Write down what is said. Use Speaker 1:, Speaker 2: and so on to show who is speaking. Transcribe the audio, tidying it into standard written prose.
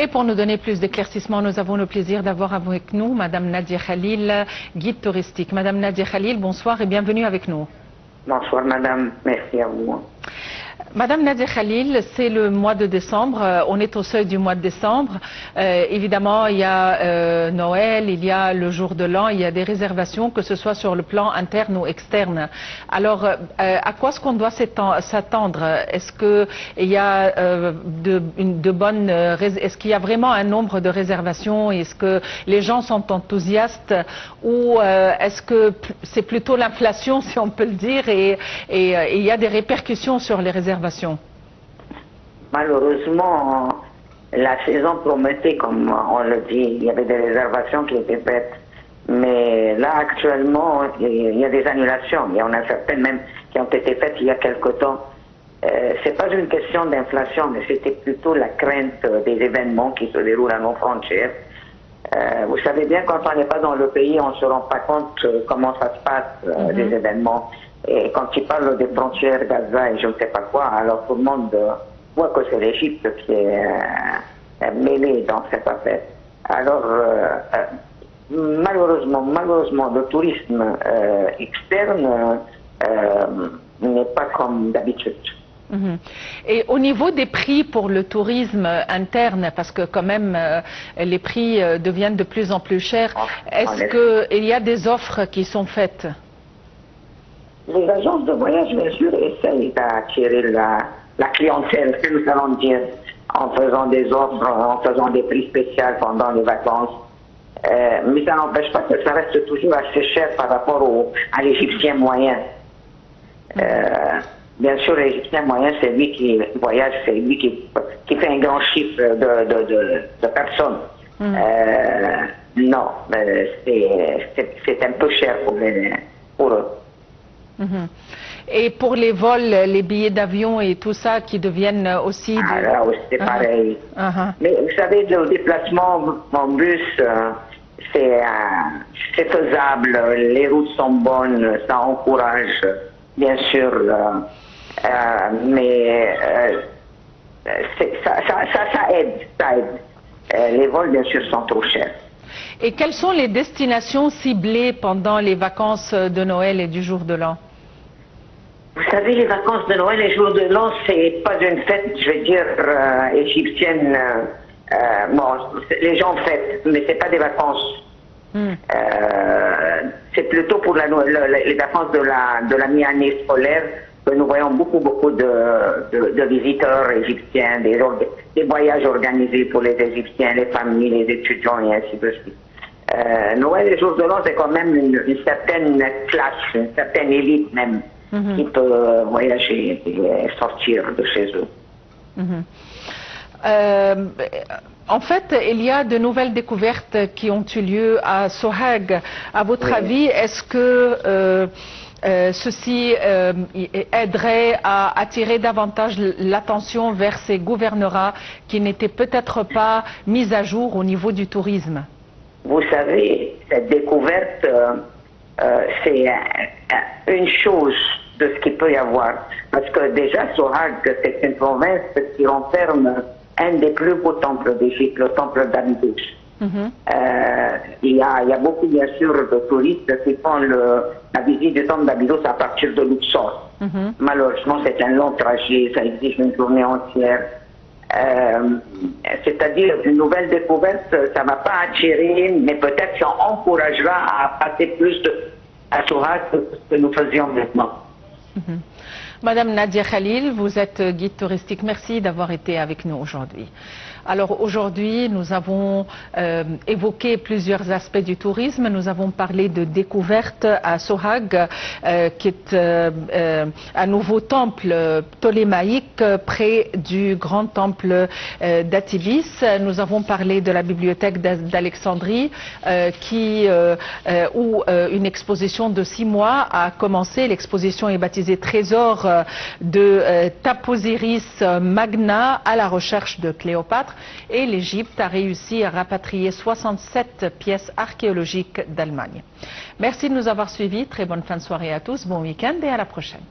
Speaker 1: Et pour nous donner plus d'éclaircissements, nous avons le plaisir d'avoir avec nous Madame Nadia Khalil, guide touristique. Madame Nadia Khalil, bonsoir et bienvenue avec nous.
Speaker 2: Bonsoir madame, merci à vous.
Speaker 1: Madame Nadia Khalil, c'est le mois de décembre, on est au seuil du mois de décembre. Évidemment, il y a Noël, il y a le jour de l'an, il y a des réservations, que ce soit sur le plan interne ou externe. Alors, à quoi est-ce qu'on doit s'attendre? Est-ce qu'il y a est-ce qu'il y a vraiment un nombre de réservations? Est-ce que les gens sont enthousiastes? Ou est-ce que c'est plutôt l'inflation, si on peut le dire, et il y a des répercussions sur les réservations?
Speaker 2: Malheureusement, la saison promettait, comme on le dit, il y avait des réservations qui étaient faites. Mais là, actuellement, il y a des annulations. Il y en a certaines même qui ont été faites il y a quelque temps. C'est pas une question d'inflation, mais c'était plutôt la crainte des événements qui se déroulent à nos frontières. Vous savez bien, quand on n'est pas dans le pays, on ne se rend pas compte comment ça se passe, des événements. Et quand ils parlent des frontières Gaza et je ne sais pas quoi, alors tout le monde voit que c'est l'Égypte qui est mêlée dans cette affaire. Alors, malheureusement, le tourisme externe n'est pas comme d'habitude.
Speaker 1: Et au niveau des prix pour le tourisme interne, parce que quand même les prix deviennent de plus en plus chers, est-ce qu'il y a des offres qui sont faites?
Speaker 2: Les agences de voyage, bien sûr, essayent d'attirer la clientèle, que nous allons dire, en faisant des offres, en faisant des prix spéciaux pendant les vacances. Mais ça n'empêche pas que ça reste toujours assez cher par rapport à l'Égyptien moyen. Bien sûr, l'Égyptien moyen, c'est lui qui voyage, c'est lui qui fait un grand chiffre de personnes. Non, c'est un peu cher pour eux.
Speaker 1: Et pour les vols, les billets d'avion et tout ça qui deviennent aussi...
Speaker 2: Là aussi, c'est pareil. Mais vous savez, le déplacement en bus, c'est faisable, les routes sont bonnes, ça encourage, bien sûr, mais ça aide. Les vols, bien sûr, sont trop chers.
Speaker 1: Et quelles sont les destinations ciblées pendant les vacances de Noël et du jour de l'an?
Speaker 2: Vous savez, les vacances de Noël et jour de l'an, c'est pas une fête, je vais dire, égyptienne. Bon, les gens fêtent, mais c'est pas des vacances. C'est plutôt pour les vacances de la mi-année scolaire que nous voyons beaucoup de visiteurs égyptiens, des voyages organisés pour les Égyptiens, les familles, les étudiants et ainsi de suite. Noël et jour de l'an, c'est quand même une certaine classe, une certaine élite même, qui peut voyager et sortir de chez eux.
Speaker 1: En fait, il y a de nouvelles découvertes qui ont eu lieu à Sohag. À votre avis, est-ce que ceci aiderait à attirer davantage l'attention vers ces gouvernorats qui n'étaient peut-être pas mis à jour au niveau du tourisme?
Speaker 2: Vous savez, cette découverte, c'est une chose de ce qu'il peut y avoir. Parce que déjà, Sohag, c'est une province qui renferme un des plus beaux temples d'Égypte, le temple d'Abydos. Il y a beaucoup, bien sûr, de touristes qui font la visite du temple d'Abydos à partir de Luxor. Malheureusement, c'est un long trajet, ça exige une journée entière. C'est-à-dire, une nouvelle découverte, ça ne va pas attirer, mais peut-être ça encouragera à passer plus à Sohag que ce que nous faisions maintenant.
Speaker 1: Madame Nadia Khalil, vous êtes guide touristique. Merci d'avoir été avec nous aujourd'hui. Alors aujourd'hui, nous avons évoqué plusieurs aspects du tourisme. Nous avons parlé de découverte à Sohag, qui est un nouveau temple ptolémaïque près du grand temple d'Atibis. Nous avons parlé de la bibliothèque d'Alexandrie, où une exposition de 6 mois a commencé. L'exposition est baptisée Trésor de Taposiris Magna à la recherche de Cléopâtre, et l'Égypte a réussi à rapatrier 67 pièces archéologiques d'Allemagne. Merci de nous avoir suivis, très bonne fin de soirée à tous, bon week-end et à la prochaine.